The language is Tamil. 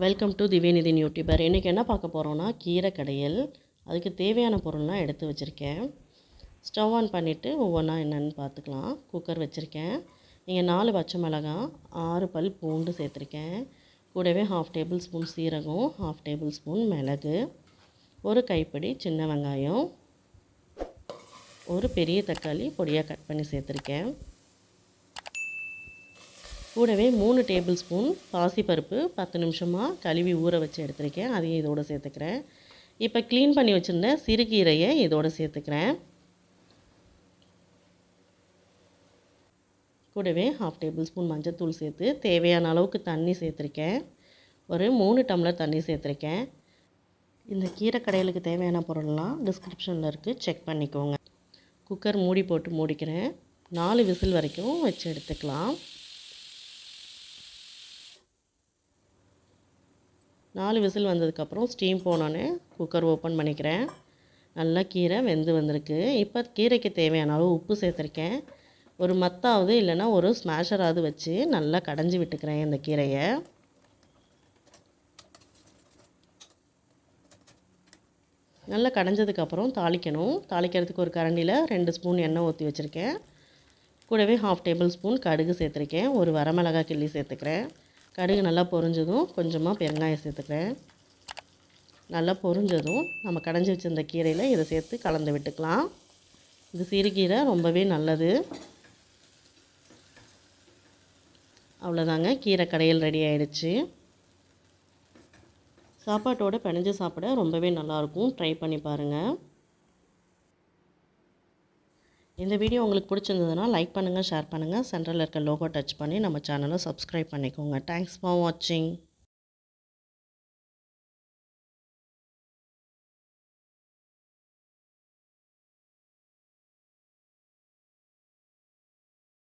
Welcome to திவ்யநிதின் YouTuber. இன்றைக்கி என்ன பார்க்க போகிறோன்னா கீரை கடையல். அதுக்கு தேவையான பொருள்லாம் எடுத்து வச்சுருக்கேன். ஸ்டவ் ஆன் பண்ணிவிட்டு ஒவ்வொன்றா என்னென்னு பார்த்துக்கலாம். குக்கர் வச்சுருக்கேன். இங்கே 4 பச்சை மிளகாய், 6 பல் பூண்டு சேர்த்துருக்கேன். கூடவே 1/2 டேபிள் ஸ்பூன் சீரகம், 1/2 டேபிள் ஸ்பூன் மிளகு, ஒரு கைப்பிடி சின்ன வெங்காயம், ஒரு பெரிய தக்காளி பொடியாக கட் பண்ணி சேர்த்துருக்கேன். கூடவே 3 டேபிள் ஸ்பூன் பாசிப்பருப்பு 10 நிமிஷமாக கழுவி ஊற வச்சு எடுத்துருக்கேன். அதையும் இதோடு சேர்த்துக்கிறேன். இப்போ க்ளீன் பண்ணி வச்சுருந்த சிறுகீரையை இதோடு சேர்த்துக்கிறேன். கூடவே 1/2 டேபிள் ஸ்பூன் மஞ்சள்தூள் சேர்த்து தேவையான அளவுக்கு தண்ணி சேர்த்துருக்கேன். ஒரு 3 டம்ளர் தண்ணி சேர்த்துருக்கேன். இந்த கீரை கடையலுக்கு தேவையான பொருள்லாம் டிஸ்கிரிப்ஷனில் இருக்குது, செக் பண்ணிக்கோங்க. குக்கர் மூடி போட்டு மூடிக்கிறேன். 4 விசில் வரைக்கும் வச்சு எடுத்துக்கலாம். 4 விசில் வந்ததுக்கப்புறம் ஸ்டீம் போனோன்னே குக்கர் ஓப்பன் பண்ணிக்கிறேன். நல்லா கீரை வெந்து வந்திருக்கு. இப்போ கீரைக்கு தேவையான அளவு உப்பு சேர்த்துருக்கேன். ஒரு மத்தாவது இல்லைன்னா ஒரு ஸ்மாஷராவது வச்சு நல்லா கடைஞ்சி விட்டுக்கிறேன் இந்த கீரையை. நல்லா கடைஞ்சதுக்கப்புறம் தாளிக்கணும். தாளிக்கிறதுக்கு ஒரு கரண்டியில் 2 ஸ்பூன் எண்ணெய் ஊற்றி வச்சுருக்கேன். கூடவே 1/2 டேபிள் ஸ்பூன் கடுகு சேர்த்துருக்கேன். ஒரு வரமிளகாய் கிள்ளி சேர்த்துக்கிறேன். கடுகு நல்லா பொரிஞ்சதும் கொஞ்சமாக பெருங்காயம் சேர்த்துக்கிறேன். நல்லா பொரிஞ்சதும் நம்ம கடைஞ்சி வச்சுருந்த கீரையில் இதை சேர்த்து கலந்து விட்டுக்கலாம். இது சிறுகீரை ரொம்பவே நல்லது. அவ்வளோதாங்க, கீரை கடையல் ரெடி ஆகிடுச்சு. சாப்பாட்டோடு பிணைஞ்சு சாப்பிட ரொம்பவே நல்லாயிருக்கும். ட்ரை பண்ணி பாருங்கள். இந்த வீடியோ உங்களுக்கு பிடிச்சிருந்ததுன்னா லைக் பண்ணுங்கள், ஷேர் பண்ணுங்கள். சென்டரில் இருக்க லோகோ டச் பண்ணி நம்ம சேனலை சப்ஸ்கிரைப் பண்ணிக்கோங்க. தேங்க்ஸ் ஃபார் வாட்சிங்.